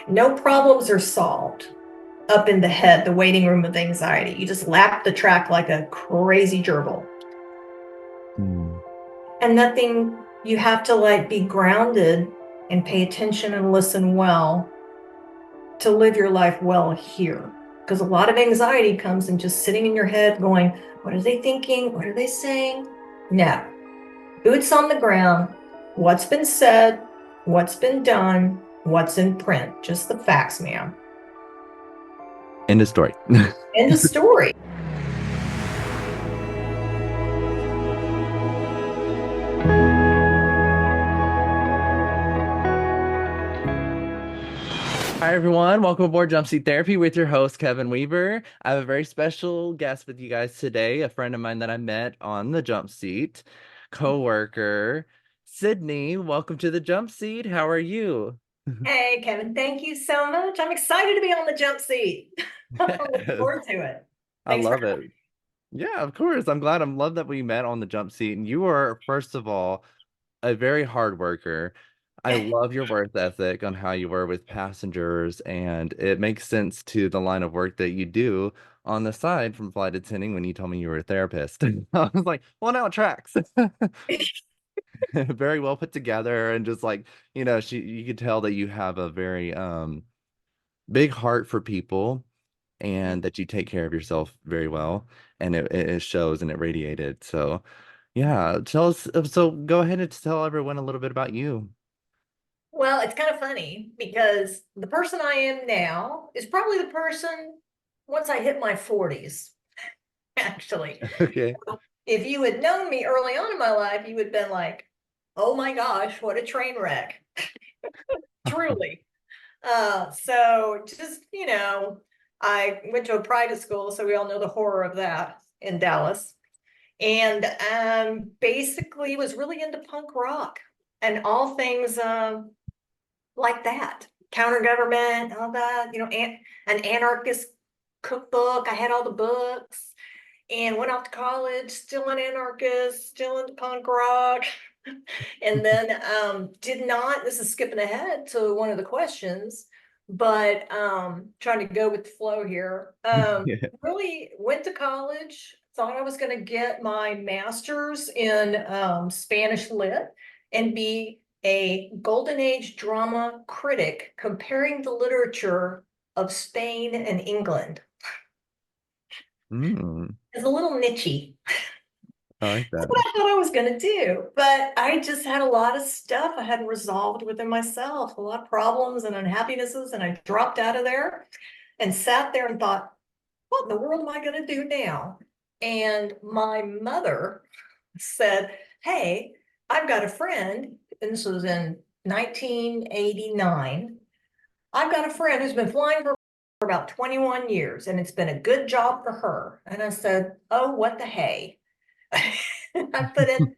No problems are solved up in the head, the waiting room of anxiety. You just lap the track like a crazy gerbil. Mm. And nothing, you have to like be grounded and pay attention and listen well to live your life well here. Because a lot of anxiety comes in just sitting in your head going, what are they thinking? What are they saying? No. Boots on the ground. What's been said? What's been done? What's in print? Just the facts, ma'am. End of story. End of story. Hi, everyone. Welcome aboard Jump Seat Therapy with your host, Kevin Weaver. I have a very special guest with you guys today, a friend of mine that I met on the jump seat, coworker, Sydney. Welcome to the jump seat. How are you? Hey, Kevin, thank you so much. I'm excited to be on the jump seat. I look Yes, forward to it. I Thanks for love it. Yeah, of course. I'm glad. I'm love that we met on the jump seat. And you are, first of all, a very hard worker. I love your work ethic on how you were with passengers, and it makes sense to the line of work that you do on the side from flight attending when you told me you were a therapist. I was like, well, now it tracks. Very well put together, and just like, you could tell that you have a very big heart for people and that you take care of yourself very well, and it shows and it radiated. So, yeah, tell us. So, go ahead and tell everyone a little bit about you. Well, it's kind of funny because the person I am now is probably the person once I hit my 40s, actually. Okay. If you had known me early on in my life, you would have been like, oh my gosh, what a train wreck. Truly. So just, I went to a private school, so we all know the horror of that in Dallas. And basically was really into punk rock and all things like that. Counter government, all that, an anarchist cookbook. I had all the books and went off to college, still an anarchist, still into punk rock. And then did not, this is skipping ahead to one of the questions, but trying to go with the flow here. Yeah. Really went to college, thought I was going to get my master's in Spanish lit and be a golden age drama critic comparing the literature of Spain and England. Mm, It's a little nichey. I like That's that. what I thought I was going to do. But I just had a lot of stuff I hadn't resolved within myself, a lot of problems and unhappinesses. And I dropped out of there and sat there and thought, what in the world am I going to do now? And my mother said, hey, I've got a friend, and this was in 1989. I've got a friend who's been flying for about 21 years, and it's been a good job for her. And I said, oh, what the hey? I put in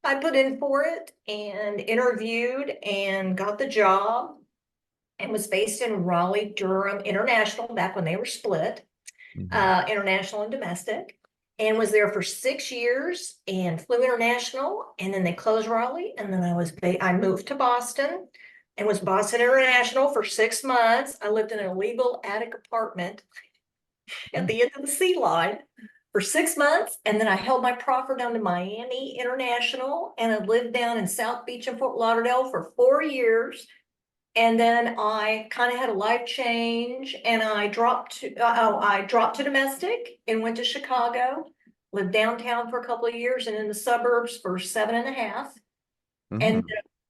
I put in for it and interviewed and got the job and was based in Raleigh, Durham International back when they were split, Mhm. international and domestic, and was there for 6 years and flew international. And then they closed Raleigh, and then I moved to Boston and was Boston International for 6 months. I lived in an illegal attic apartment at the end of the sea line for 6 months. And then I held my proffer down to Miami International and I lived down in South Beach and Fort Lauderdale for 4 years. And then I kind of had a life change and I dropped to domestic and went to Chicago, lived downtown for a couple of years and in the suburbs for 7.5. And Mm.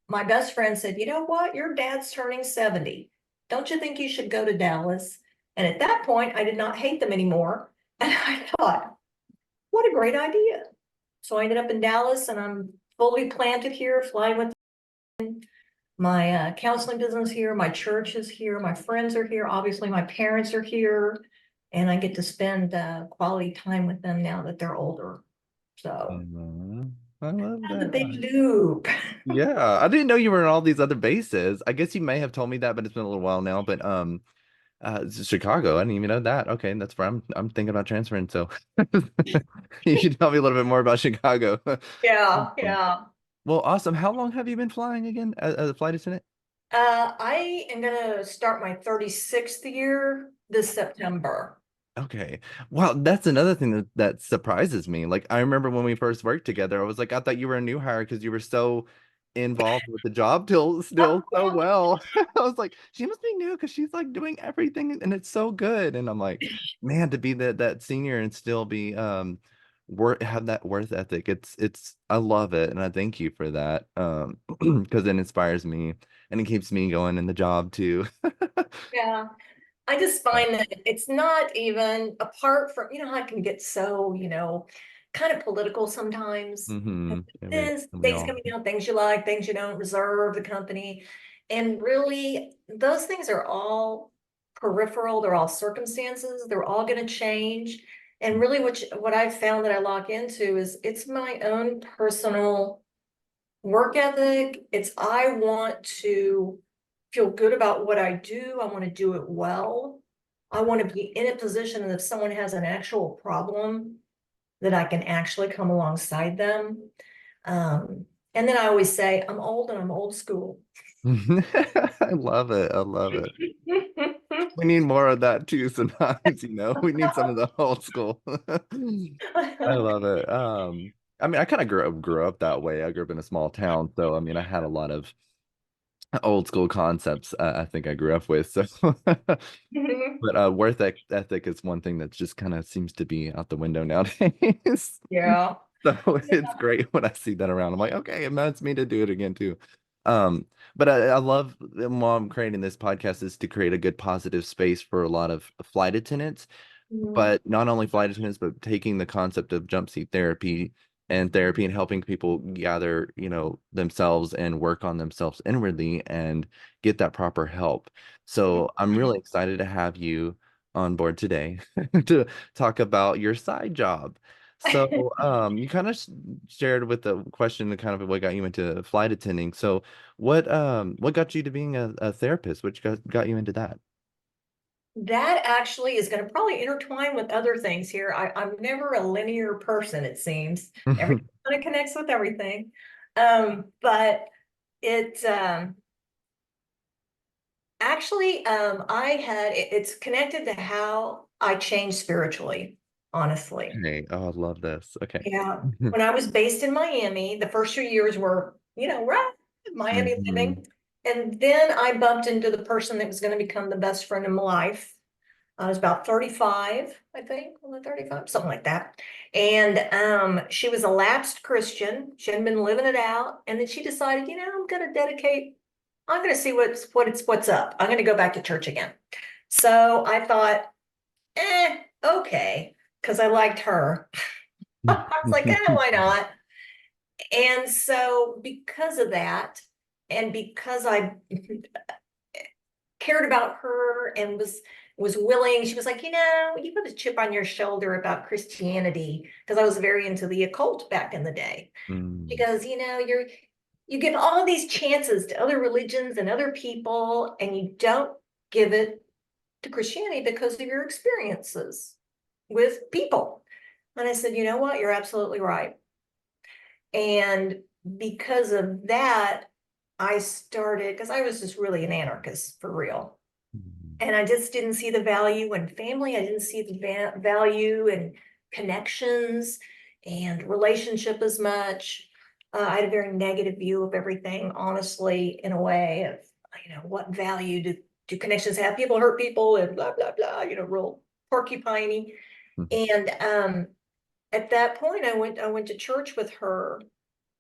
my best friend said, you know what? Your dad's turning 70. Don't you think you should go to Dallas? And at that point, I did not hate them anymore. And I thought, what a great idea. So I ended up in Dallas and I'm fully planted here, flying with my counseling business here. My church is here. My friends are here. Obviously, my parents are here. And I get to spend quality time with them now that they're older. So Aw, I love the big that. loop. Yeah, I didn't know you were in all these other bases. I guess you may have told me that, but it's been a little while now. But it's Chicago. I didn't even know that. Okay, that's where I'm thinking about transferring. So you can tell me a little bit more about Chicago. Yeah, Awesome. yeah. Well, awesome. How long have you been flying again as a flight attendant? I am gonna start my 36th year this September. Okay. Well, that's another thing that surprises me. Like, I remember when we first worked together, I was like, I thought you were a new hire because you were so involved with the job till still so well. I was like, she must be new because she's like doing everything and it's so good. And I'm like, man, to be that senior and still be work have that worth ethic. It's I love it and I thank you for that. Because it inspires me and it keeps me going in the job too. Yeah. I just find that it's not even apart from, how I can get so, kind of political sometimes. Mm-hmm. There's We things all. coming out, things you like, things you don't, reserve the company. And really, those things are all peripheral, they're all circumstances, they're all going to change. And really, what I've found that I lock into is it's my own personal work ethic. It's I want to feel good about what I do. I want to do it well. I want to be in a position that if someone has an actual problem, that I can actually come alongside them. Um, and then I always say, I'm old and I'm old school. I love it. I love it. We need more of that too sometimes, you know. We need some of the old school. I love it. I mean, I kind of grew up that way. I grew up in a small town, so I mean, I had a lot of old school concepts. I think I grew up with. So, but ethic is one thing that just kind of seems to be out the window nowadays. Yeah. So it's great when I see that around. I'm like, okay, it motivates me to do it again too. Um, but I love while I'm creating this podcast is to create a good positive space for a lot of flight attendants, Mhm. but not only flight attendants, but taking the concept of jump seat therapy and helping people gather, themselves and work on themselves inwardly and get that proper help. So I'm really excited to have you on board today to talk about your side job. So, you kind of shared with the question and kind of what got you into flight attending. So, what got you to being a therapist? What got you into that? That actually is going to probably intertwine with other things here. I'm never a linear person, it seems. Everything kind of connects with everything. But it actually it's connected to how I changed spiritually, honestly. Okay. Oh, I love this. Okay. Yeah. When I was based in Miami, the first 2 years were, right, Miami Hmm. living. And then I bumped into the person that was going to become the best friend of my life. I was about 35, I think, was it 35, something like that. And she was a lapsed Christian. She hadn't been living it out. And then she decided, I'm gonna see what's up. I'm gonna go back to church again. So I thought, okay, because I liked her. I was like, why not? And so because of that, and because I cared about her and was willing. She was like, you got a chip on your shoulder about Christianity because I was very into the occult back in the day. She Mm. goes, you give all these chances to other religions and other people, and you don't give it to Christianity because of your experiences with people. And I said, you know what? You're absolutely right. And because of that, I started because I was just really an anarchist for real. And I just didn't see the value in family. I didn't see the value in connections and relationship as much. I had a very negative view of everything, honestly, in a way of, what value do connections have? People hurt people and blah, blah, blah, real porcupiney. And at that point, I went to church with her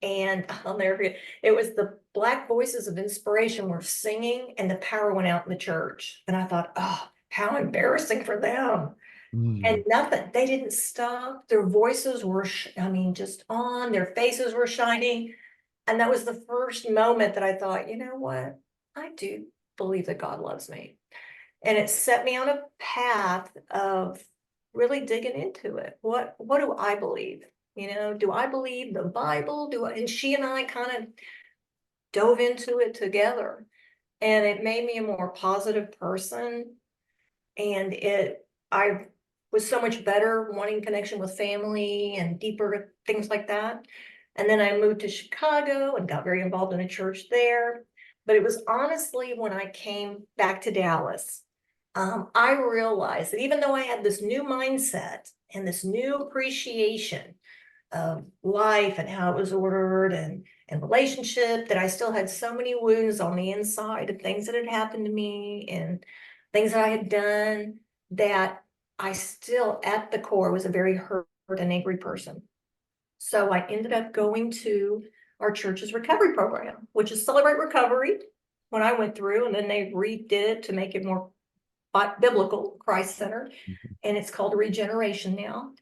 and I'll never forget, it was the Black Voices of Inspiration were singing and the power went out in the church. And I thought, oh, how embarrassing for them. And Mm. nothing, they didn't stop. Their voices were, just on, their faces were shining. And that was the first moment that I thought, you know what? I do believe that God loves me. And it set me on a path of really digging into it. What do I believe? Do I believe the Bible? And she and I kind of dove into it together. And it made me a more positive person. And I was so much better wanting connection with family and deeper things like that. And then I moved to Chicago and got very involved in a church there. But it was honestly when I came back to Dallas, I realized that even though I had this new mindset and this new appreciation of life and how it was ordered and relationship, that I still had so many wounds on the inside of things that had happened to me and things that I had done, that I still at the core was a very hurt and angry person. So I ended up going to our church's recovery program, which is Celebrate Recovery, when I went through, and then they redid it to make it more biblical, Christ centered, Mhm. and it's called Regeneration now.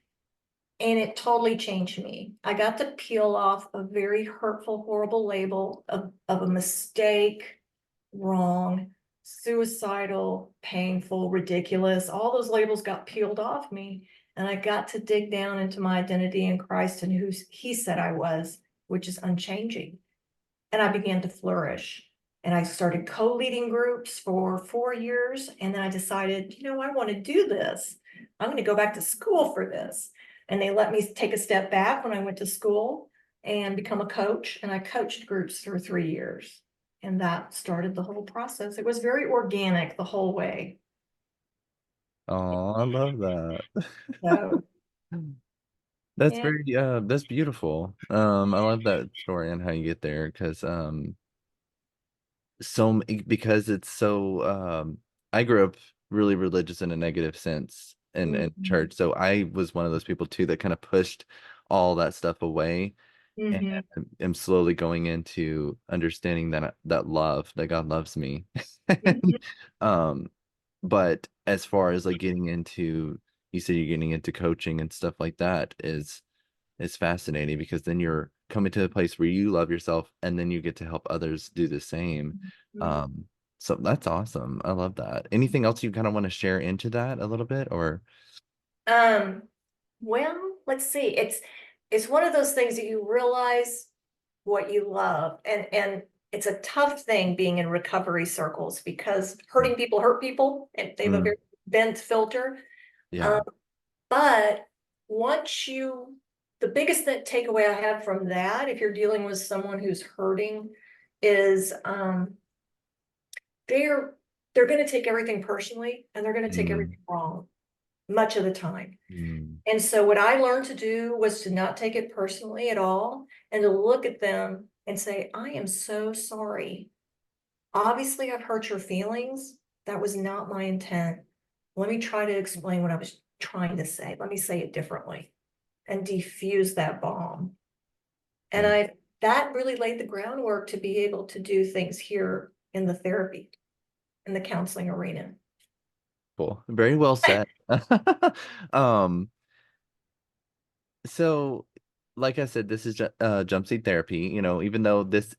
And it totally changed me. I got to peel off a very hurtful, horrible label of a mistake, wrong, suicidal, painful, ridiculous. All those labels got peeled off me. And I got to dig down into my identity in Christ and who he said I was, which is unchanging. And I began to flourish. And I started co-leading groups for 4 years. And then I decided, I want to do this. I'm going to go back to school for this. And they let me take a step back when I went to school and become a coach. And I coached groups for 3 years. And that started the whole process. It was very organic the whole way. Oh, I love that. So, That's yeah. very that's beautiful. I love that story and how you get there because because it's so I grew up really religious in a negative sense in Mhm. church. So I was one of those people too that kind of pushed all that stuff away and Mhm. am slowly going into understanding that love that God loves me. Mhm. um but as far as like getting into you said you're getting into coaching and stuff like that is fascinating because then you're coming to a place where you love yourself and then you get to help others do the same. Mhm. Um, so that's awesome. I love that. Anything else you kind of want to share into that a little bit or Um, well, let's see. It's one of those things that you realize what you love. And it's a tough thing being in recovery circles because hurting people hurt people and they have a Mm, very bent filter. Um, yeah. but once you the biggest takeaway I have from that, if you're dealing with someone who's hurting, is they're they're going to take everything personally and they're going to take Mm, everything wrong much of the time. mm, And so what I learned to do was to not take it personally at all and to look at them and say, I am so sorry. Obviously, I've hurt your feelings. That was not my intent. Let me try to explain what I was trying to say. Let me say it differently and defuse that bomb. And yeah. that really laid the groundwork to be able to do things here in the therapy, in the counseling arena. Cool. Very well said. Um, so like I said, this is jump seat therapy, even though this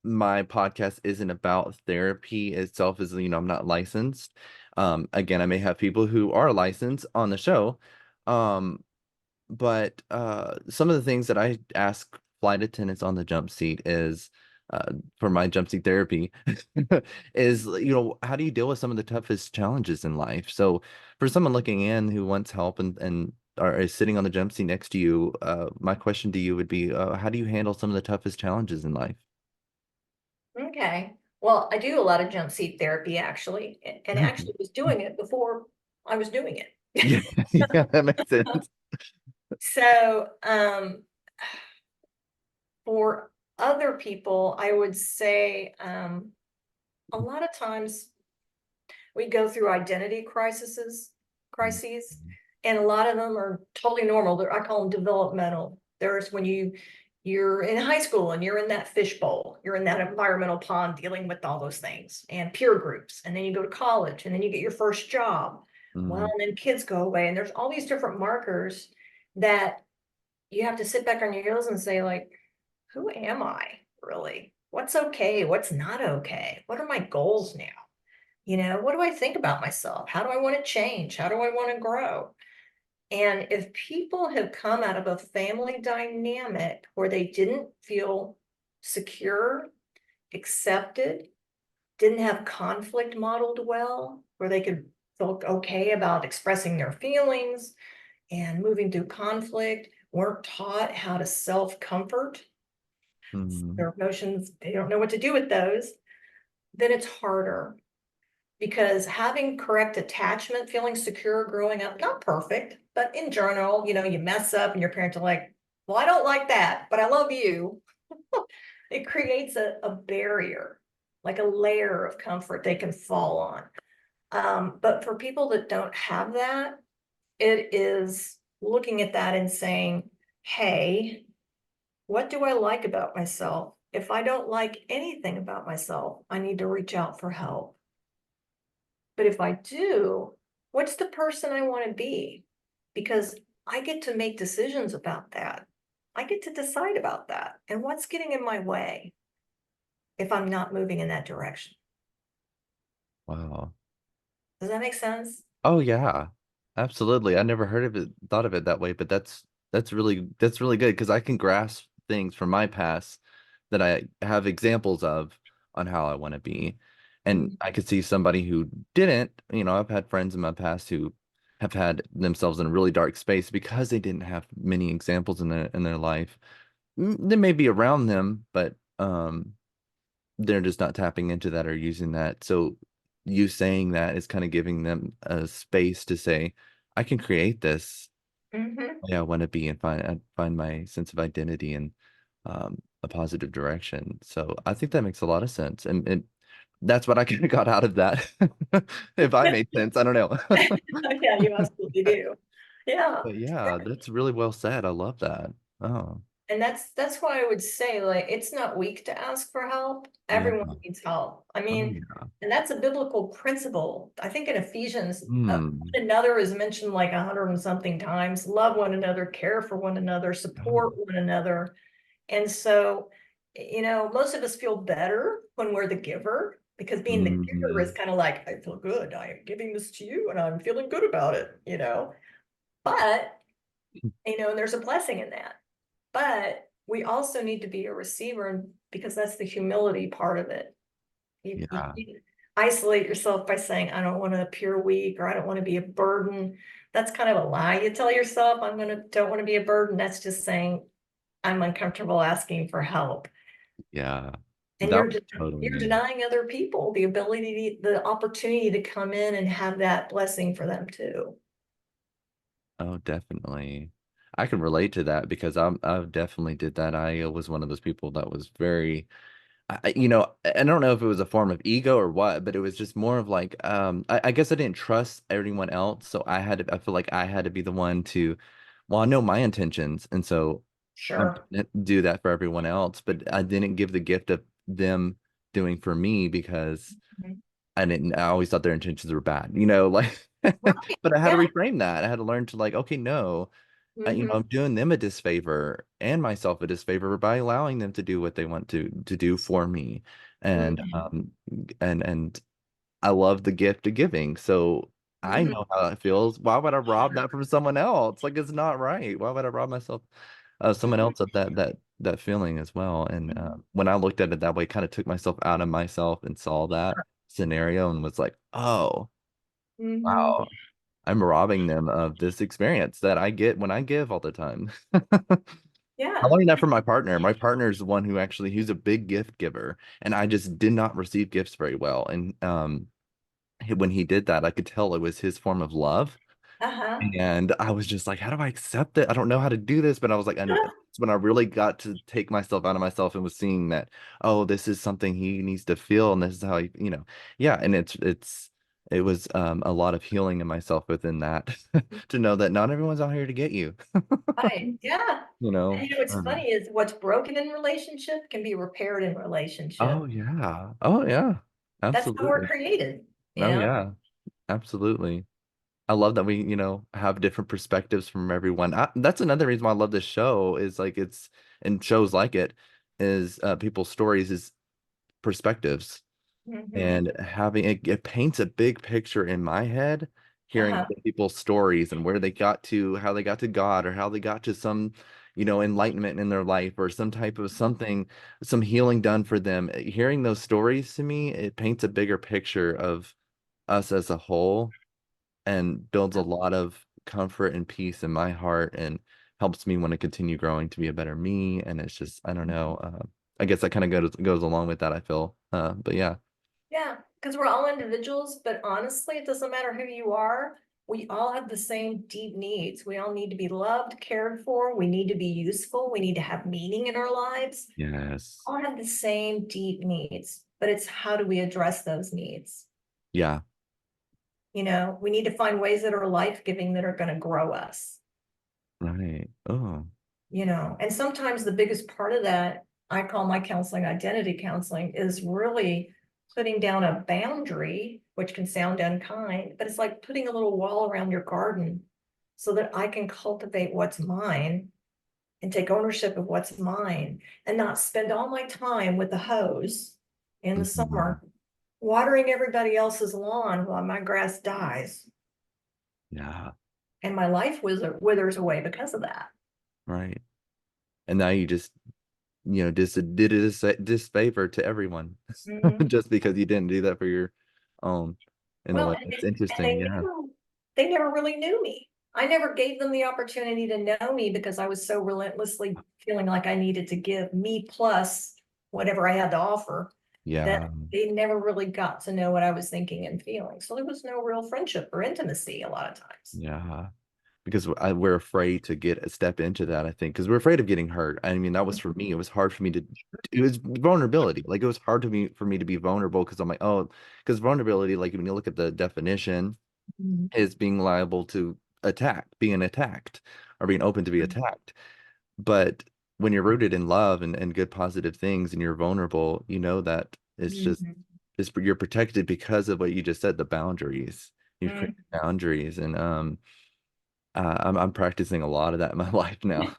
my podcast isn't about therapy itself is I'm not licensed. Again, I may have people who are licensed on the show. Um but some of the things that I ask flight attendants on the jump seat is for my jump seat therapy is how do you deal with some of the toughest challenges in life? So for someone looking in who wants help and or is sitting on the jump seat next to you, my question to you would be how do you handle some of the toughest challenges in life? Okay. Well, I do a lot of jump seat therapy actually, and actually was doing it before I was doing it. Yeah, yeah, that makes sense. So, for other people, I would say, a lot of times we go through identity crises, and a lot of them are totally normal. I call them developmental. There's when you're in high school and you're in that fishbowl, you're in that environmental pond dealing with all those things and peer groups, and then you go to college and then you get your first job. Well, Mhm, and then kids go away, and there's all these different markers that you have to sit back on your heels and say, like, who am I really? What's okay? What's not okay? What are my goals now? What do I think about myself? How do I want to change? How do I want to grow? And if people have come out of a family dynamic where they didn't feel secure, accepted, didn't have conflict modeled well, where they could feel okay about expressing their feelings and moving through conflict, weren't taught how to self comfort mhm, their emotions, they don't know what to do with those. then it's harder because having correct attachment, feeling secure growing up, not perfect, but in general, you mess up and your parents are like, well, I don't like that, but I love you. It creates a barrier, like a layer of comfort they can fall on. But for people that don't have that, it is looking at that and saying, hey, what do I like about myself? If I don't like anything about myself, I need to reach out for help. But if I do, what's the person I want to be? Because I get to make decisions about that. I get to decide about that. And what's getting in my way if I'm not moving in that direction? Wow. Does that make sense? Oh yeah, absolutely. I never heard of it, thought of it that way, but that's really good because I can grasp things from my past that I have examples of on how I want to be. And Mhm. I could see somebody who didn't, I've had friends in my past who have had themselves in a really dark space because they didn't have many examples in their life. They may be around them, but they're just not tapping into that or using that. So you saying that is kind of giving them a space to say, I can create this Mhm. way I want to be and find my sense of identity and a positive direction. So I think that makes a lot of sense. And that's what I kind of got out of that. If I made sense, I don't know. Yeah, you absolutely do. Yeah. But yeah, that's really well said. I love that. Oh, And that's why I would say, like, it's not weak to ask for help. yeah. Everyone needs help. I Oh, mean, yeah. and that's a biblical principle. I think in Ephesians, Hmm. one another is mentioned like 100 and something times. Love one another, care for one another, Oh. support one another. And so, most of us feel better when we're the giver because being the giver is Hmm. kind of like, I feel good. I am giving this to you and I'm feeling good about it. But, and there's a blessing in that. But we also need to be a receiver because that's the humility part of it. You Yeah. can't isolate yourself by saying, I don't want to appear weak or I don't want to be a burden. That's kind of a lie you tell yourself. Don't want to be a burden. That's just saying I'm uncomfortable asking for help. Yeah. And That was totally you're me. denying other people the ability, the opportunity to come in and have that blessing for them too. Oh, definitely. I can relate to that because I've definitely did that. I was one of those people that was very, I don't know if it was a form of ego or what, but it was just more of like, I guess I didn't trust everyone else, so I feel like I had to be the one to, well, I know my intentions, and so I'm Sure. gonna do that for everyone else, but I didn't give the gift of them doing for me because Mhm. I always thought their intentions were bad, like, Right. but I had to Yeah. reframe that. I had to learn to like, okay, no, I'm Hmm. doing them a disfavor and myself a disfavor by allowing them to do what they want to do for me. And Hmm. and I love the gift of giving. So I Hmm. know how it feels. Why would I rob that from someone else? Like it's not right. Why would I rob myself someone else of that feeling as well? And when I looked at it that way, kind of took myself out of myself and saw that scenario and was like, oh, Hmm. wow. I'm robbing them of this experience that I get when I give all the time. I Yeah. learned that from my partner. My partner is the one who actually he's a big gift giver, and I just did not receive gifts very well. And when he did that, I could tell it was his form of love. Uh-huh. And I was just like, how do I accept it? I don't know how to do this. But I was like, and it's when I really got to take myself out of myself and was seeing that, oh, this is something he needs to feel, and this is how yeah. And it was a lot of healing in myself within that to know that not everyone's out here to get you, Right. Yeah. you know. And what's funny is what's broken in relationship can be repaired in relationship. Oh yeah. Oh yeah. That's how we're Absolutely. created, you Oh know? yeah. Absolutely. I love that we, have different perspectives from everyone. That's another reason why I love this show is like and shows like it is people's stories is perspectives Hmm. and having it paints a big picture in my head, hearing Uh-huh. other people's stories and where they got to, how they got to God or how they got to some, enlightenment in their life or some type of something, some healing done for them. Hearing those stories to me, it paints a bigger picture of us as a whole and builds a lot of comfort and peace in my heart and helps me want to continue growing to be a better me. And it's just, I don't know. I guess that kind of goes along with that, I feel. But yeah. Yeah, because we're all individuals, but honestly, it doesn't matter who you are. We all have the same deep needs. We all need to be loved, cared for. We need to be useful. We need to have meaning in our lives. Yes. All have the same deep needs, but it's how do we address those needs? Yeah. You know, we need to find ways that are life-giving that are going to grow us, Right. Oh. you know, and sometimes the biggest part of that, I call my counseling identity counseling, is really putting down a boundary, which can sound unkind, but it's like putting a little wall around your garden so that I can cultivate what's mine and take ownership of what's mine and not spend all my time with the hose in the Mhm. summer watering everybody else's lawn while my grass dies Yeah. and my life withers away because of that. Right. And now you just, just did a disfavor to everyone Mhm. just because you didn't do that for your own in a Well, way. That's and interesting. Yeah. they never really knew me. I never gave them the opportunity to know me because I was so relentlessly feeling like I needed to give me plus whatever I had to offer that Yeah. they never really got to know what I was thinking and feeling. So there was no real friendship or intimacy a lot of times. Yeah. Because we're afraid to get a step into that, I think, because we're afraid of getting hurt. I mean, that was for me. It was hard for me to, it was vulnerability. Like it was hard to me for me to be vulnerable because I'm like, oh, because vulnerability, like when you look at the definition, Mhm. is being liable to attack, being attacked, or being open to be attacked. But when you're rooted in love and good positive things and you're vulnerable, you know that Mhm. you're protected because of what you just said, the boundaries. You've created Mhm. boundaries and I'm practicing a lot of that in my life now.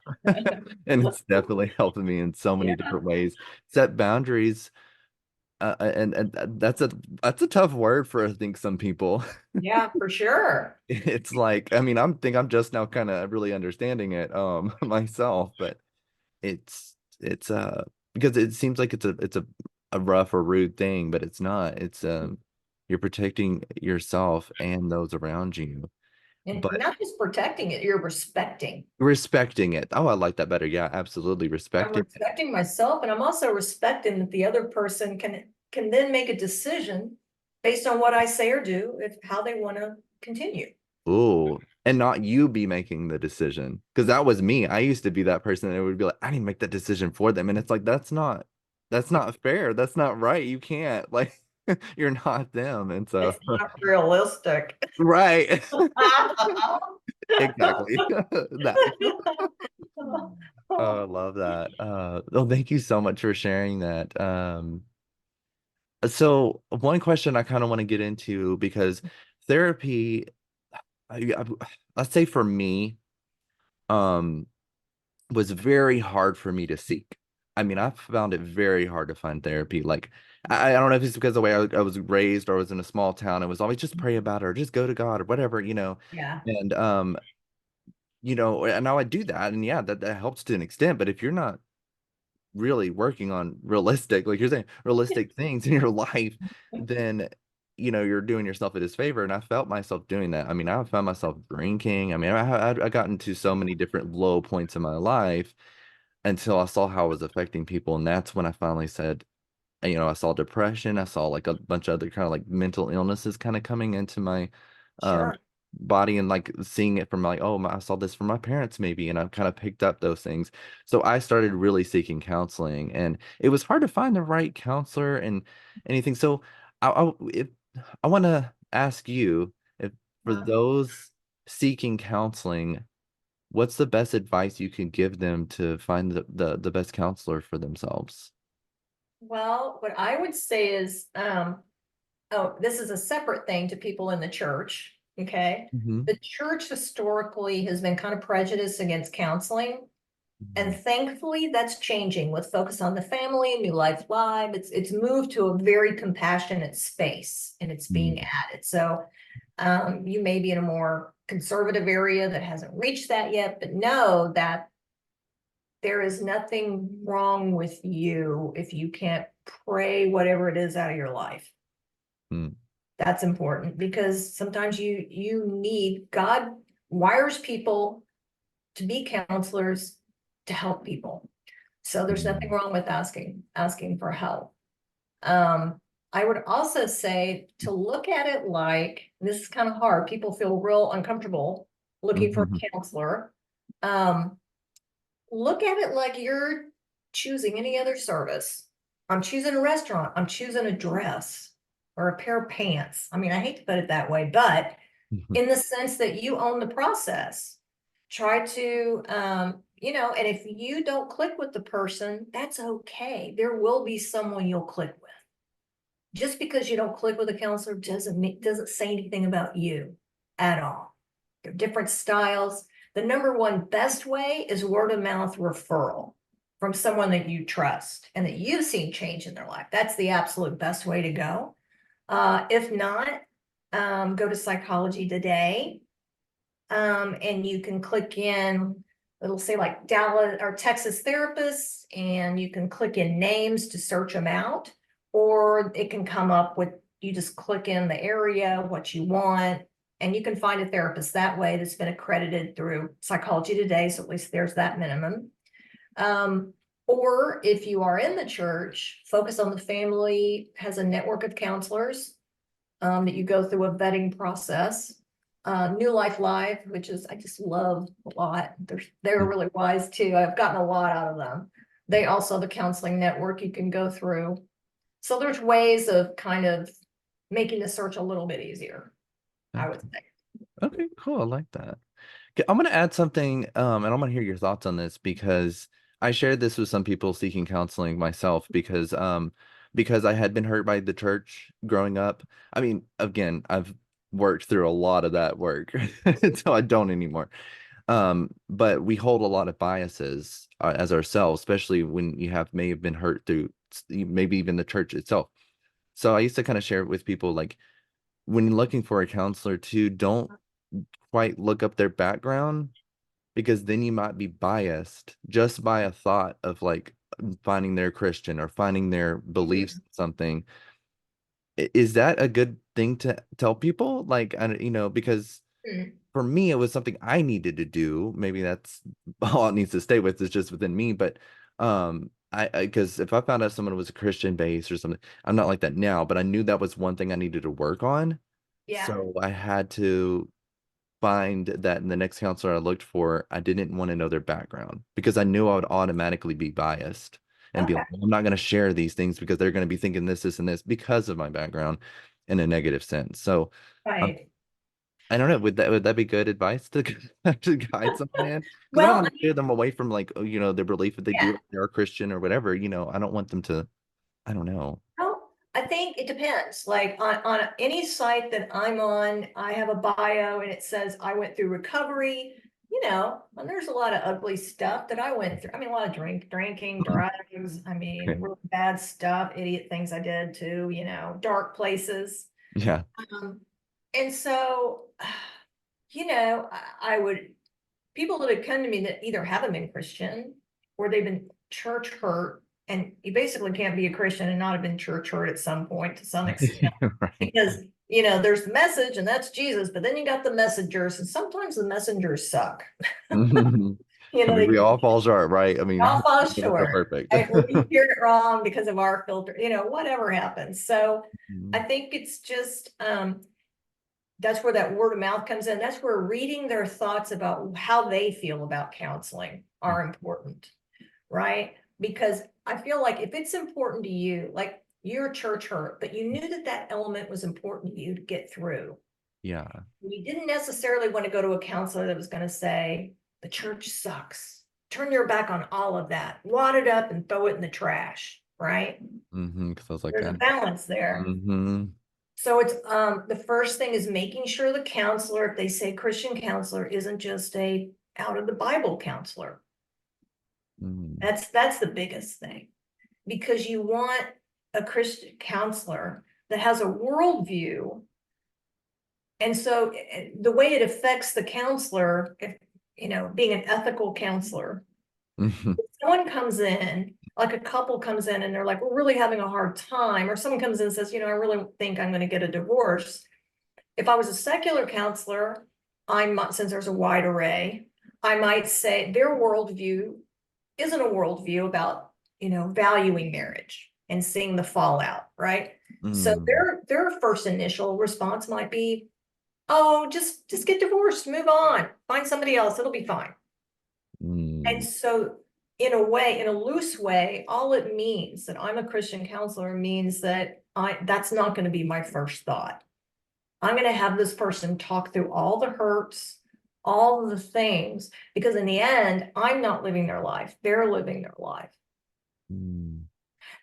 And it's definitely helping me in so many Yeah, different ways. Set boundaries, and that's a tough word for I think some people. yeah, for sure. It's like, I mean, I'm just now kind of really understanding it myself, but it's because it seems like it's a rough or rude thing, but it's not. It's you're protecting yourself and those around you, And but not just protecting it, you're respecting. respecting it. Oh, I like that better. Yeah, absolutely. I'm Respecting it. respecting myself and I'm also respecting that the other person can then make a decision based on what I say or do, if how they want to continue. Ooh, and not you be making the decision. Because that was me. I used to be that person that would be like, I need to make that decision for them. And it's like, that's not fair. That's not right. You can't. Like, you're not them. And so, It's not realistic. right. Exactly. That. Oh, I love that. Well, thank you so much for sharing that. So one question I kind of want to get into because therapy, I, let's say for me, um, was very hard for me to seek. I mean, I found it very hard to find therapy. Like, I don't know if it's because of the way I was raised or I was in a small town. It was always just pray about it or just go to God or whatever. Yeah, And and now I do that, and yeah, that helps to an extent. But if you're not really working on realistic, like you're saying, realistic things in your life, then you're doing yourself a disfavor. And I felt myself doing that. I mean, I found myself drinking. I mean, I got into so many different low points in my life until I saw how it was affecting people. And that's when I finally said, I saw depression. I saw like a bunch of other kind of like mental illnesses kind of coming into my um sure. body and like seeing it from like, oh, I saw this from my parents maybe, and I've kind of picked up those things. So I started really seeking counseling, and it was hard to find the right counselor and anything. So I want to ask you if for Uh, those seeking counseling, what's the best advice you can give them to find the best counselor for themselves? Well, what I would say is, oh, this is a separate thing to people in the church. Okay. Hmm. The church historically has been kind of prejudiced against counseling. And thankfully, that's changing with Focus on the Family, New Life Live. It's moved to a very compassionate space and it's being Hmm. added. So you may be in a more conservative area that hasn't reached that yet, but know that there is nothing wrong with you if you can't pray whatever it is out of your life. Hmm. That's important because sometimes you need God wires people to be counselors to help people. So there's nothing Hmm. wrong with asking for help. Um, I would also say to look at it like, and this is kind of hard, people feel real uncomfortable looking for Mhm. a counselor. Um, Look at it like you're choosing any other service. I'm choosing a restaurant, I'm choosing a dress or a pair of pants. I mean, I hate to put it that way, but Mhm. in the sense that you own the process. Try to, and if you don't click with the person, that's okay. There will be someone you'll click with. Just because you don't click with a counselor doesn't say anything about you at all. They're different styles. The number one best way is word of mouth referral from someone that you trust and that you've seen change in their life. That's the absolute best way to go. If not, go to Psychology Today, and you can click in, it'll say like Dallas or Texas therapists, and you can click in names to search them out, or it can come up with, you just click in the area, what you want, and you can find a therapist that way that's been accredited through Psychology Today. So at least there's that minimum. Um, or if you are in the church, Focus on the Family has a network of counselors that you go through a vetting process. New Life Live, which is I just love a lot. They're really wise too. I've gotten a lot out of them. They also have a counseling network you can go through. So there's ways of kind of making the search a little bit easier, I would Okay. say. Okay, cool. I like that. Okay, I'm gonna add something, and I'm gonna hear your thoughts on this because I shared this with some people seeking counseling myself because I had been hurt by the church growing up. I mean, again, I've worked through a lot of that work, so I don't anymore. But we hold a lot of biases as ourselves, especially when you may have been hurt through maybe even the church itself. So I used to kind of share it with people like when looking for a counselor too, don't quite look up their background because then you might be biased just by a thought of like finding they're Christian or finding their beliefs in something. Is that a good thing to tell people? Like, because Mhm. for me, it was something I needed to do. Maybe that's all it needs to stay with is just within me. But because if I found out someone was a Christian base or something, I'm not like that now, but I knew that was one thing I needed to work on. Yeah. So I had to find that in the next counselor I looked for, I didn't want to know their background because I knew I would automatically be biased and be Okay. like, "Well, I'm not going to share these things because they're going to be thinking this, this, and this because of my background in a negative sense." So um, Right. I don't know. Would that be good advice to to guide someone in? Because I don't Well, want I to steer mean, them away from like their belief that they do yeah. if they're Christian or whatever. I don't want them to. I don't know. Oh, I think it depends. Like on any site that I'm on, I have a bio and it says I went through recovery, and there's a lot of ugly stuff that I went through. I mean, a lot of drinking, drugs, I mean, Okay. really bad stuff, idiot things I did too, dark places. Yeah. Um, and so, I would, people that have come to me that either haven't been Christian or they've been church hurt. And you basically can't be a Christian and not have been church hurt at some point to some extent. Right. Because, there's the message and that's Jesus, but then you got the messengers, and sometimes the messengers suck. I mean, we They all fall short, right? I mean, all fall none of us are short. perfect. Right? Or we hear it wrong because of our filter, whatever happens. So I Mm, think it's just that's where that word of mouth comes in. That's where reading their thoughts about how they feel about counseling are important, right? Because I feel like if it's important to you, like you're church hurt, but you knew that that element was important to you to get through. yeah. You didn't necessarily want to go to a counselor that was going to say, the church sucks. Turn your back on all of that, wad it up and throw it in the trash, right? Because I was like, There's a balance there. mm-hmm. So it's the first thing is making sure the counselor, if they say Christian counselor, isn't just a out of the Bible counselor. Mm, That's the biggest thing, because you want a Christian counselor that has a worldview. And so the way it affects the counselor, if being an ethical counselor, mhm, if someone comes in, like a couple comes in and they're like, we're really having a hard time, or someone comes in and says, I really think I'm going to get a divorce. If I was a secular counselor, I might, since there's a wide array, I might say their worldview isn't a worldview about, valuing marriage and seeing the fallout, right? So Mm, their first initial response might be, oh, just get divorced, move on, find somebody else, it'll be fine. And mm, so in a way, in a loose way, all it means that I'm a Christian counselor means that that's not going to be my first thought. I'm going to have this person talk through all the hurts, all the things, because in the end, I'm not living their life. They're living their life. mm,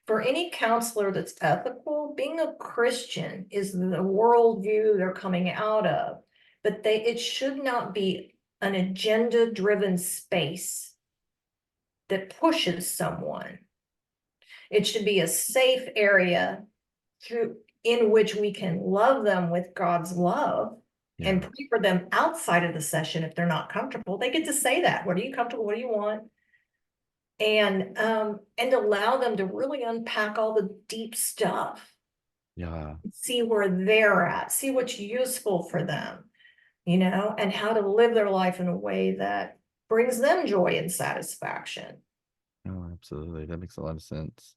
For any counselor that's ethical, being a Christian is the worldview they're coming out of, but it should not be an agenda driven space that pushes someone. It should be a safe area through in which we can love them with God's love and yeah. pray for them outside of the session if they're not comfortable. They get to say that. What are you comfortable? What do you want? And allow them to really unpack all the deep stuff, Yeah. see where they're at, see what's useful for them, and how to live their life in a way that brings them joy and satisfaction. Oh, absolutely. That makes a lot of sense.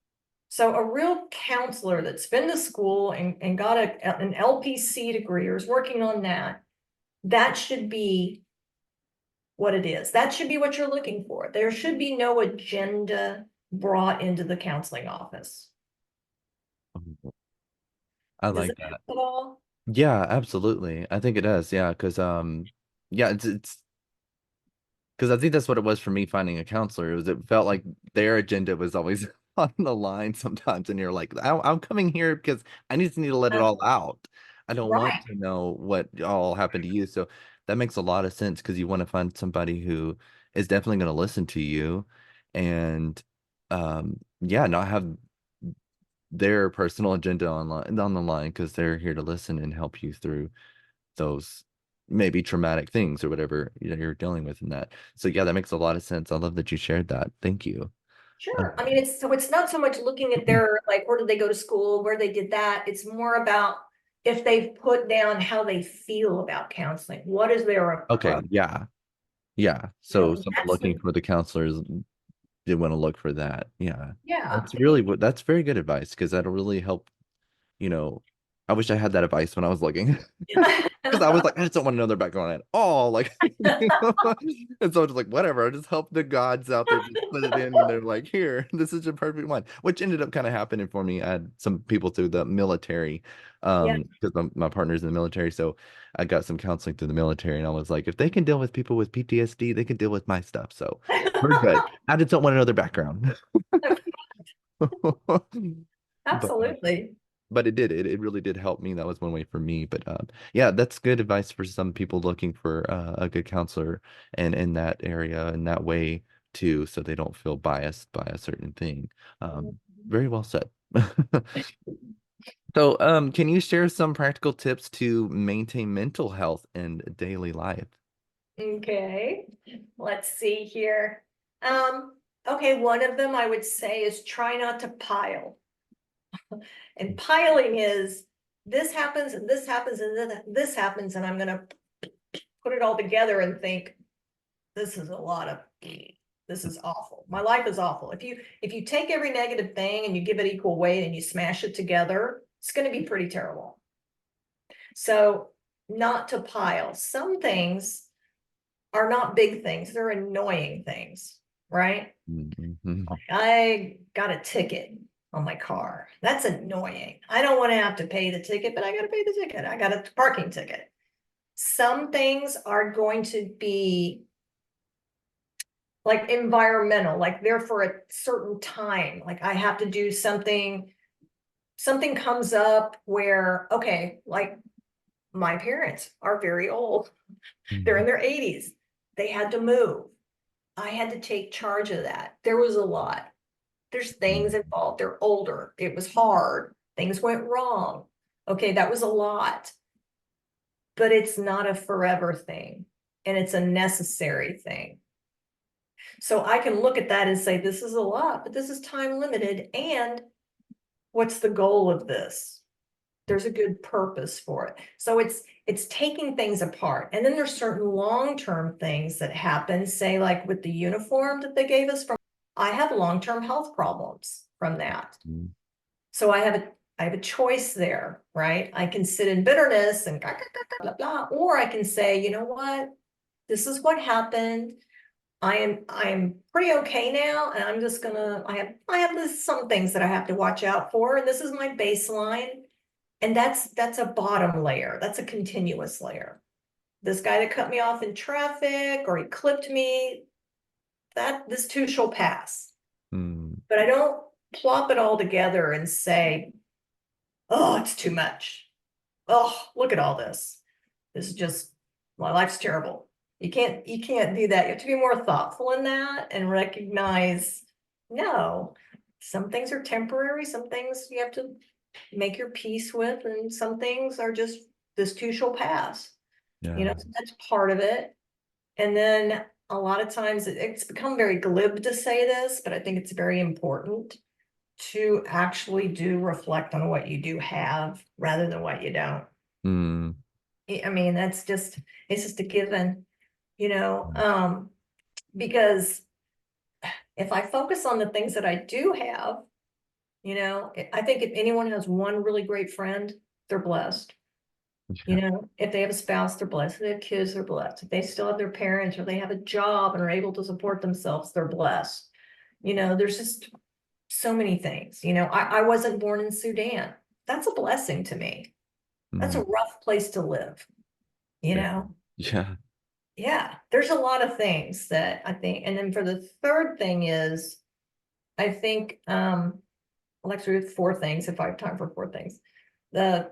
So a real counselor that's been to school and got an LPC degree or is working on that, that should be what it is. That should be what you're looking for. There should be no agenda brought into the counseling office. Oh, I Does like it help that. at all? Yeah, absolutely. I think it does. Yeah, because yeah, it's because I think that's what it was for me finding a counselor. It felt like their agenda was always on the line sometimes, and you're like, I'm coming here because I need to let it Uh, all out. I don't want right. to know what all happened to you. So that makes a lot of sense because you want to find somebody who is definitely going to listen to you, and yeah, not have their personal agenda on the line because they're here to listen and help you through those maybe traumatic things or whatever you're dealing with in that. So yeah, that makes a lot of sense. I love that you shared that. Thank you. Sure. I Um, mean, it's not so much looking at their, like, where did they go to school, where they did that. It's more about if they've put down how they feel about counseling. What is their approach? okay, yeah, yeah. So someone That's looking the, for the counselors did want to look for that. Yeah, yeah. that's really what that's very good advice because that'll really help. You know, I wish I had that advice when I was looking. Because I was like, I just don't want to know their background at all. Like, and so I was like, whatever, I just help the gods out there, just put it in, and they're like, here, this is your perfect one, which ended up kind of happening for me. I had some people through the military, Yeah. because my partner's in the military, so I got some counseling through the military, and I was like, if they can deal with people with PTSD, they can deal with my stuff. So we're good. I just don't want to know their background. But Absolutely. it really did help me. That was one way for me. But yeah, that's good advice for some people looking for a good counselor and in that area in that way too, so they don't feel biased by a certain thing. Very well said. So can you share some practical tips to maintain mental health in daily life? Okay, let's see here. Um, okay, one of them I would say is try not to pile. And piling is this happens and this happens and then this happens, and I'm gonna put it all together and think, this is a lot of, this is awful. My life is awful. If you take every negative thing and you give it equal weight and you smash it together, it's gonna be pretty terrible. So not to pile. Some things are not big things, they're annoying things, right? Mhm. I got a ticket on my car. That's annoying. I don't want to have to pay the ticket, but I got to pay the ticket. I got a parking ticket. Some things are going to be like environmental, like they're for a certain time. Like I have to do something comes up where, okay, like my parents are very old. They're in Mhm. their 80s. They had to move. I had to take charge of that. There was a lot. There's things involved. They're older. It was hard. Things went wrong. Okay, that was a lot, but it's not a forever thing and it's a necessary thing. So I can look at that and say, this is a lot, but this is time limited. And what's the goal of this? There's a good purpose for it. So it's taking things apart. And then there's certain long-term things that happen, say like with the uniform that they gave us from, I have long-term health problems from that. Mhm. So I have a choice there, right? I can sit in bitterness and blah, blah, blah, blah, or I can say, you know what? This is what happened. I'm pretty okay now, and I'm just gonna, I have some things that I have to watch out for, and this is my baseline. And that's a bottom layer. That's a continuous layer. This guy that cut me off in traffic or he clipped me, that this too shall pass. Mm, But I don't plop it all together and say, oh, it's too much. Oh, look at all this. This is just, my life's terrible. You can't do that. You have to be more thoughtful in that and recognize, no, some things are temporary, some things you have to make your peace with, and some things are just, this too shall pass. yeah. So that's part of it. And then a lot of times it's become very glib to say this, but I think it's very important to actually do reflect on what you do have rather than what you don't. Mm, I mean, it's just a given, you know, because if I focus on the things that I do have, I think if anyone has one really great friend, they're blessed. yeah. If they have a spouse, they're blessed. If they have kids, they're blessed. If they still have their parents or they have a job and are able to support themselves, they're blessed. There's just so many things. I wasn't born in Sudan. That's a blessing to me. That's a Mm, rough place to live, you yeah. know? Yeah. Yeah, there's a lot of things that I think. And then for the third thing is, I think, I'll actually do four things if I have time for four things. The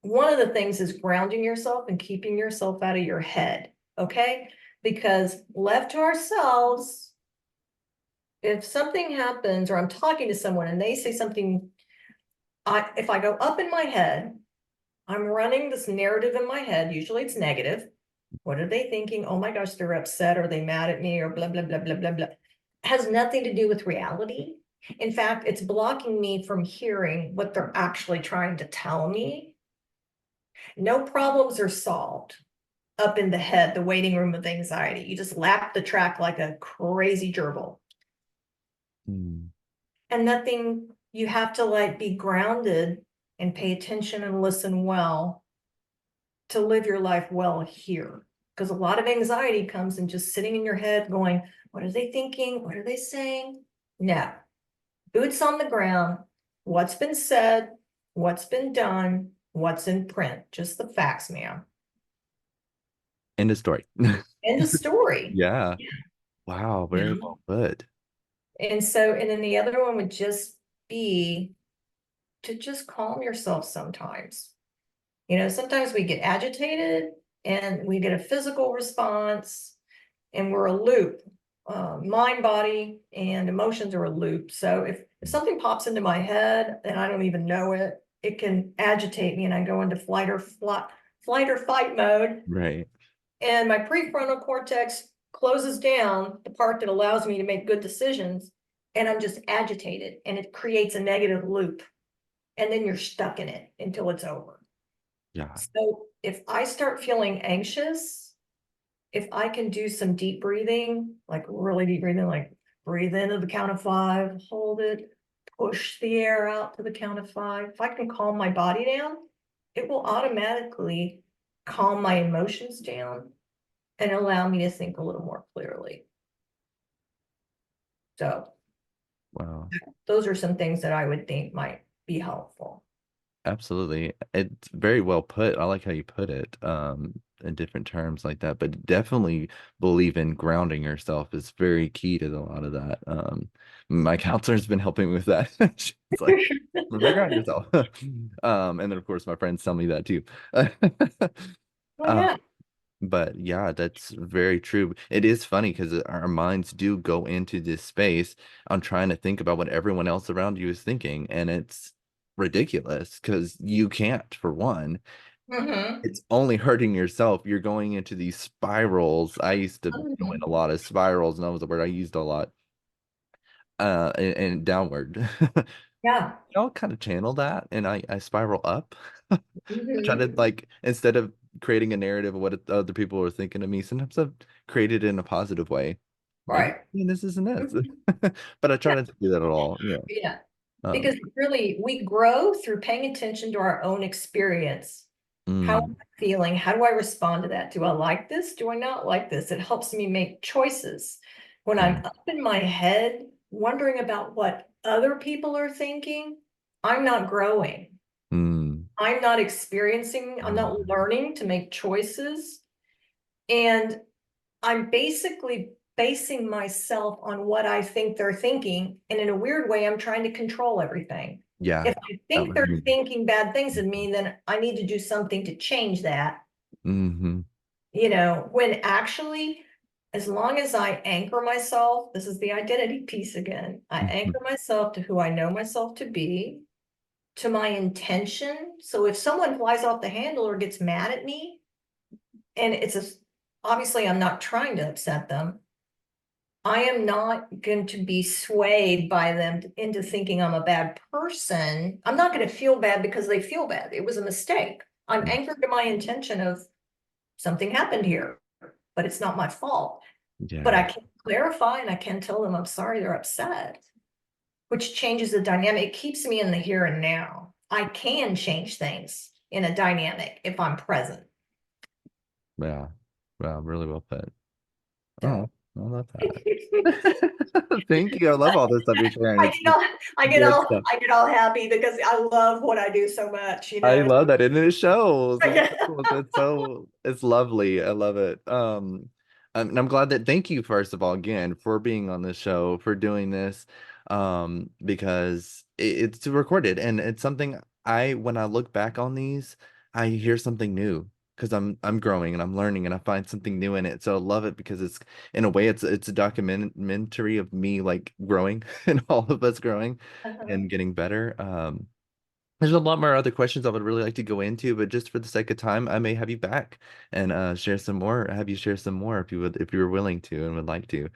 One of the things is grounding yourself and keeping yourself out of your head, okay? Because left to ourselves, if something happens or I'm talking to someone and they say something, if I go up in my head, I'm running this narrative in my head. Usually it's negative. What are they thinking? Oh my gosh, they're upset. Are they mad at me? Or blah, blah, blah, blah, blah, blah. It has nothing to do with reality. In fact, it's blocking me from hearing what they're actually trying to tell me. No problems are solved up in the head, the waiting room of anxiety. You just lap the track like a crazy gerbil. Mm, And nothing, you have to like be grounded and pay attention and listen well to live your life well here. Because a lot of anxiety comes in just sitting in your head going, what are they thinking? What are they saying? No, boots on the ground, what's been said, what's been done, what's in print, just the facts, ma'am. end of story. End of story. Yeah. Wow. Very Yeah. well put. And then the other one would just be to just calm yourself sometimes. Sometimes we get agitated and we get a physical response and we're a loop. Mind, body, and emotions are a loop. So if something pops into my head and I don't even know it, it can agitate me and I go into flight or fight mode. Right. And my prefrontal cortex closes down the part that allows me to make good decisions. And I'm just agitated and it creates a negative loop. And then you're stuck in it until it's over. Yeah. So if I start feeling anxious, if I can do some deep breathing, like really deep breathing, like breathe in to the count of five, hold it, push the air out to the count of five. If I can calm my body down, it will automatically calm my emotions down and allow me to think a little more clearly. So Wow. those are some things that I would think might be helpful. Absolutely. It's very well put. I like how you put it, in different terms like that, but definitely believe in grounding yourself is very key to a lot of that. My counselor's been helping me with that. She's like, remember to ground yourself. And then of course my friends tell me that too. Oh Uh, yeah. but yeah, that's very true. It is funny because our minds do go into this space on trying to think about what everyone else around you is thinking, and it's ridiculous because you can't, for one. Mm-hmm. It's only hurting yourself. You're going into these spirals. I used to go in a lot of spirals, and that was the word I used a lot. And downward. Yeah. I'll kind of channel that, and I spiral up. I try to Mm-hmm. like instead of creating a narrative of what other people are thinking of me, sometimes I've created it in a positive way. Like, Right. this isn't this. But I try not to do that at all. Yeah. Yeah. Um, Because really, we grow through paying attention to our own experience. How mm, am I feeling? How do I respond to that? Do I like this? Do I not like this? It helps me make choices. When I'm mm, up in my head, wondering about what other people are thinking, I'm not growing. mm, I'm not experiencing, I'm mm, not learning to make choices. And I'm basically basing myself on what I think they're thinking. And in a weird way, I'm trying to control everything. yeah, If I that think was they're me. thinking bad things of me, then I need to do something to change that. Mm-hmm, When actually, as long as I anchor myself, this is the identity piece again. I mm-hmm, anchor myself to who I know myself to be, to my intention. So if someone flies off the handle or gets mad at me, and obviously I'm not trying to upset them. I am not going to be swayed by them into thinking I'm a bad person. I'm not going to feel bad because they feel bad. It was a mistake. I'm anchored to my intention of something happened here, but it's not my fault. But yeah, I can clarify and I can tell them I'm sorry they're upset, which changes the dynamic. It keeps me in the here and now. I can change things in a dynamic if I'm present. yeah, wow, really well put. So Oh, I love that. Thank you. I love all this stuff you're sharing. I It's get all, good stuff. I get all happy because I love what I do so much, I love that, and it shows. It's lovely. I love it. And I'm glad that thank you first of all again for being on this show, for doing this, because it's recorded and it's something when I look back on these, I hear something new because I'm growing and I'm learning and I find something new in it. So I love it because it's in a way it's a documentary of me like growing and all of us growing Uh-huh. and getting better. There's a lot more other questions I would really like to go into, but just for the sake of time, I may have you back and share some more. Have you share some more if you were willing to and would like to.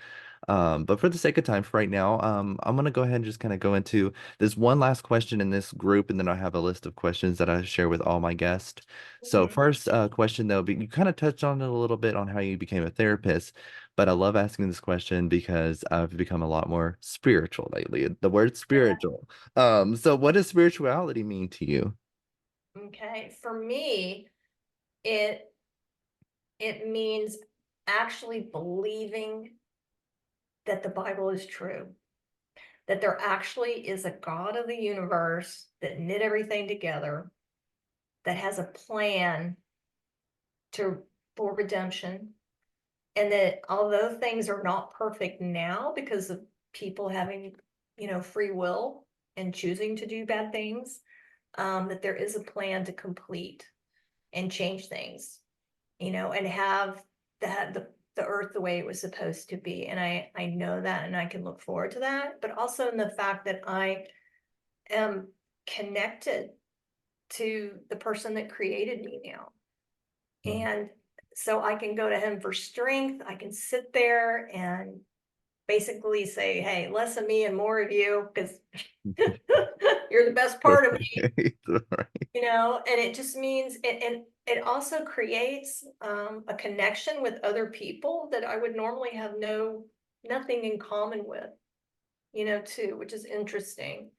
But for the sake of time, for right now, I'm gonna go ahead and just kind of go into this one last question in this group, and then I have a list of questions that I share with all my guests. So Mhm. first question though, but you kind of touched on it a little bit on how you became a therapist, but I love asking this question because I've become a lot more spiritual lately. The word spiritual. So what does spirituality mean to you? Okay. For me, it it means actually believing that the Bible is true, that there actually is a God of the universe that knit everything together, that has a plan to for redemption, and that although things are not perfect now because of people having, free will and choosing to do bad things, that there is a plan to complete and change things, and have the earth the way it was supposed to be. And I know that and I can look forward to that, but also in the fact that I am connected to the person that created me now. Mm. And so I can go to him for strength. I can sit there and basically say, hey, less of me and more of you, because you're the best part of me. Right. And it just means and it also creates a connection with other people that I would normally have nothing in common with, too, which is interesting.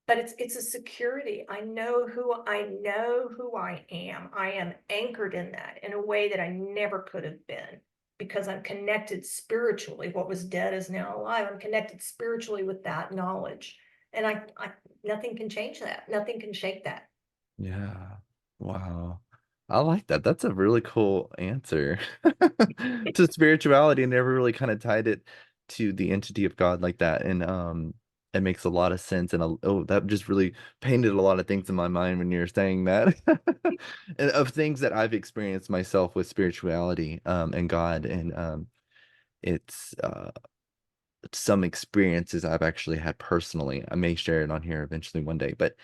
But it's a security. I know who I am. I am anchored in that in a way that I never could have been because I'm connected spiritually. What was dead is now alive. I'm connected spiritually with that knowledge. And I nothing can change that. Nothing can shake that. Yeah. Wow. I like that. That's a really cool answer to spirituality. And never really kind of tied it to the entity of God like that. And it makes a lot of sense. And oh, that just really painted a lot of things in my mind when you're saying that. And of things that I've experienced myself with spirituality and God. And it's some experiences I've actually had personally. I may share it on here eventually one day, but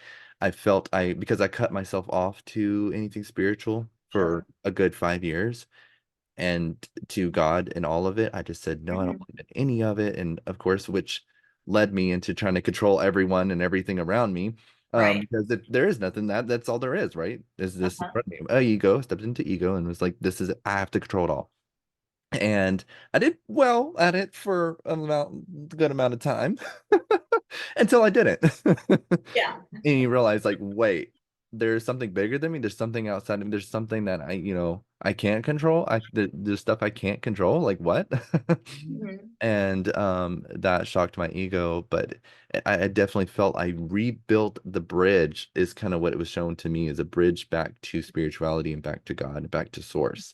I felt because I cut myself off to anything spiritual for Sure. a good 5 years and to God and all of it, I just said, no, I don't Mhm. believe in any of it. And of course, which led me into trying to control everyone and everything around me. Right. Because there is nothing that's all there is, right? Is this in Uh-huh. front of me? Ego stepped into ego and was like, this is I have to control it all. And I did well at it for a good amount of time. until I didn't. Yeah. And you realize, like, wait, there's something bigger than me. There's something outside of me. There's something that I can't control. There's stuff I can't control. Like what? Mhm. And that shocked my ego, but I definitely felt I rebuilt the bridge is kind of what it was shown to me as a bridge back to spirituality and back to God and back to source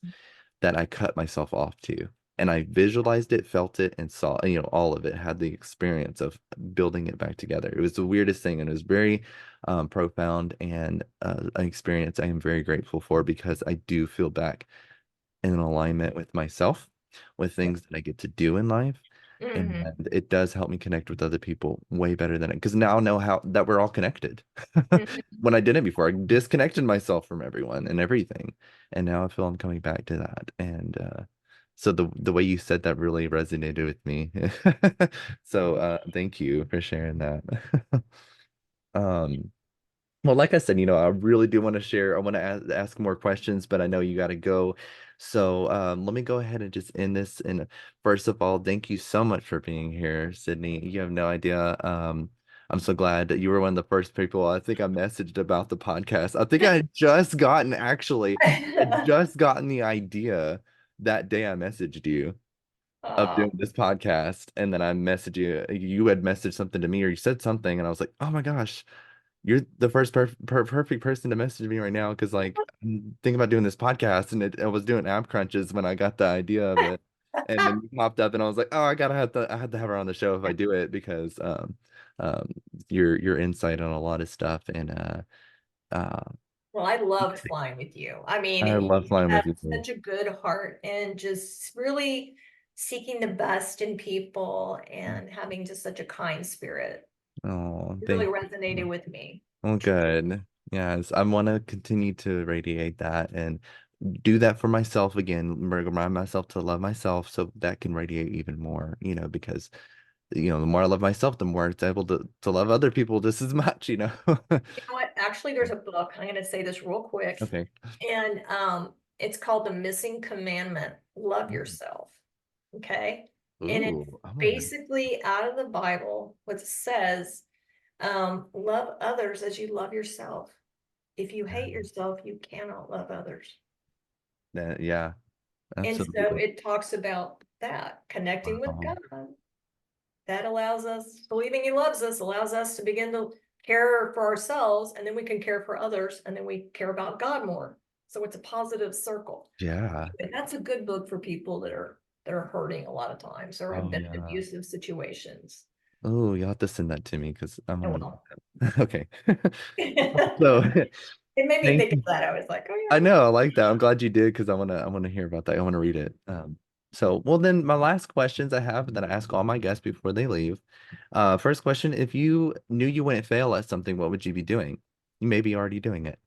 that I cut myself off to. And I visualized it, felt it, and saw, all of it, had the experience of building it back together. It was the weirdest thing, and it was very profound and an experience I am very grateful for because I do feel back in alignment with myself, with things that I get to do in life. And Mhm. it does help me connect with other people way better than it, because now I know how that we're all connected. Mhm. When I didn't before, I disconnected myself from everyone and everything. And now I feel I'm coming back to that. And so the way you said that really resonated with me. So thank you for sharing that. Um, well, like I said, I really do want to share. I want to ask more questions, but I know you got to go. So let me go ahead and just end this. And first of all, thank you so much for being here, Sydney. You have no idea. I'm so glad that you were one of the first people I think I messaged about the podcast. I think I had just gotten, actually, had just gotten the idea that day I messaged you of Aw. doing this podcast. And then I messaged you. You had messaged something to me or you said something, and I was like, oh my gosh. You're the first perfect person to message me right now because like I'm thinking about doing this podcast and I was doing app crunches when I got the idea of it, and then you popped up and I was like, oh, I had to have her on the show if I do it because um your insight on a lot of stuff and uh Well, I loved flying with you. I mean, I love you flying have with you too. such a good heart and just really seeking the best in people and having just such a kind spirit. Oh, It really thank resonated you. with me. Oh, good. Yes, I want to continue to radiate that and do that for myself again, remind myself to love myself so that can radiate even more, because the more I love myself, the more it's able to love other people just as much. You know what? Actually, there's a book. I'm going to say this real quick. Okay. And it's called The Missing Commandment. Love yourself. Okay. And it's Ooh, I'm gonna. basically out of the Bible, what it says, love others as you love yourself. If you hate yourself, you cannot love others. Yeah, And so absolutely. it talks about that connecting with Wow. God. That allows us, believing He loves us, allows us to begin to care for ourselves, and then we can care for others, and then we care about God more. So it's a positive circle. Yeah. And that's a good book for people that are hurting a lot of times or have Oh been in yeah. abusive situations. Oh, you'll have to send that to me because I'm Oh gonna read well. that. Okay. So It made me thank think of you. that. I was like, oh I yeah. know, I like that. I'm glad you did because I wanna hear about that. I want to read it. So well then my last questions I have that I ask all my guests before they leave. First question, if you knew you wouldn't fail at something, what would you be doing? You may be already doing it.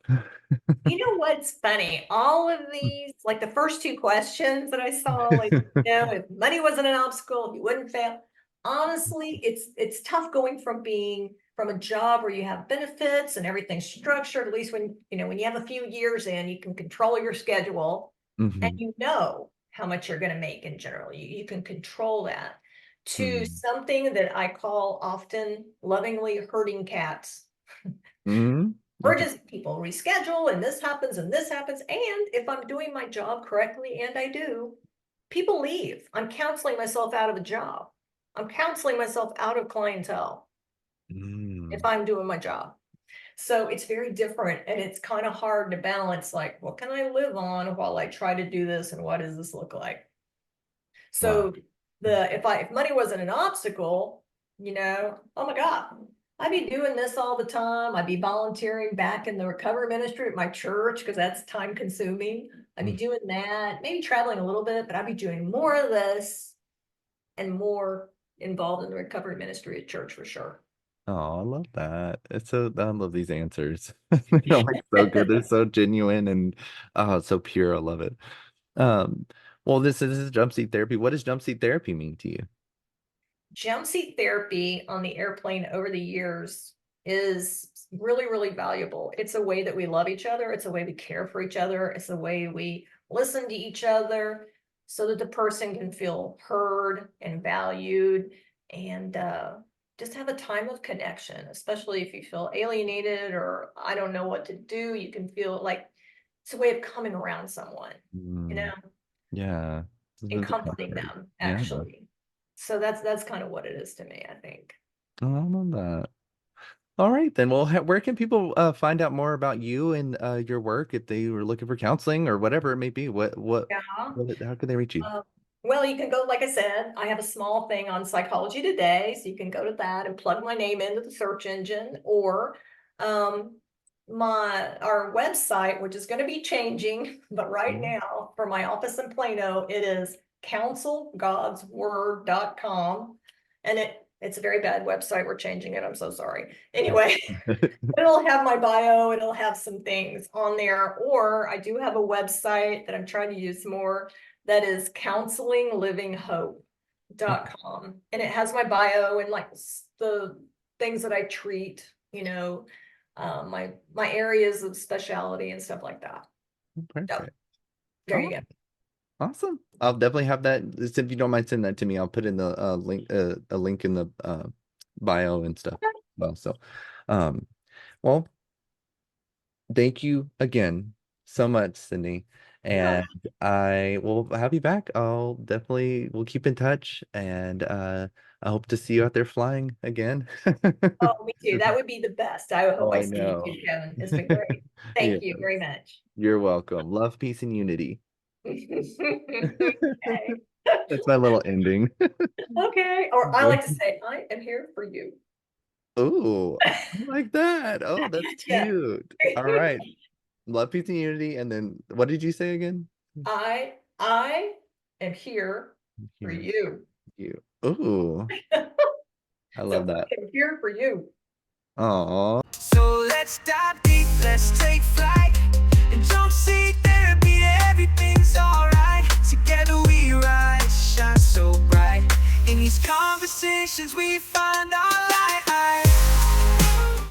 You know what's funny? All of these, like the first two questions that I saw, like, if money wasn't an obstacle, you wouldn't fail. Honestly, it's tough going from being from a job where you have benefits and everything's structured, at least when you have a few years in, you can control your schedule and Hmm. you know how much you're going to make in general. You can control that to Hmm. something that I call often lovingly herding cats. Hmm. Or Okay. just people reschedule and this happens and this happens. And if I'm doing my job correctly, and I do, people leave. I'm counseling myself out of a job. I'm counseling myself out of clientele if Mm. I'm doing my job. So it's very different and it's kind of hard to balance like, what can I live on while I try to do this and what does this look like? Wow. So if money wasn't an obstacle, oh my God, I'd be doing this all the time. I'd be volunteering back in the recovery ministry at my church because that's time consuming. I'd be Mm. doing that, maybe traveling a little bit, but I'd be doing more of this and more involved in the recovery ministry at church for sure. Oh, I love that. I love these answers. They're like so good. They're so genuine and so pure. I love it. Um, well, this is jump seat therapy. What does jump seat therapy mean to you? Jump seat therapy on the airplane over the years is really, really valuable. It's a way that we love each other. It's a way we care for each other. It's a way we listen to each other so that the person can feel heard and valued. And just have a time of connection, especially if you feel alienated or I don't know what to do. You can feel like it's a way of coming around someone, you Mm, know, yeah. This and is the comforting comfort. them Yeah. actually. So that's kind of what it is to me, I think. Oh, I love that. All right, then. Well, where can people find out more about you and your work if they were looking for counseling or whatever it may be? Yeah. How can they reach you? Uh, well, you can go, like I said, I have a small thing on Psychology Today, so you can go to that and plug my name into the search engine, or um, our website, which is going to be changing, but right Mhm. now for my office in Plano, it is counselgodsword.com, and it's a very bad website. We're changing it. I'm so sorry. Anyway, it'll have my bio, it'll have some things on there, or I do have a website that I'm trying to use more that is counselinglivinghope.com. And it has my bio and like the things that I treat, my areas of specialty and stuff like that. So Perfect. there you Oh, go. awesome. I'll definitely have that. If you don't mind sending that to me, I'll put in the link, a link in the bio and stuff. Well, so, um, well, thank you again so much, Cindy. Yeah. And I will have you back. We'll keep in touch and I hope to see you out there flying again. Oh, me too. That would be the best. I hope Oh, I I see you know. too, Kevin. It's been great. Yeah, Thank you very much. you're welcome. Love, peace, and unity. Okay. That's my little ending. Okay. Or I like to say, I am here for you. Oh, I like that. Oh, that's Yeah. cute. All right. Love, peace, and unity. And then what did you say again? I am here for Here, you. you. Oh, I So love that. I am here for you. Oh, So let's dive deep, let's take flight, and don't see therapy, everything's alright. Together we rise, shine so bright. In these conversations we find our light.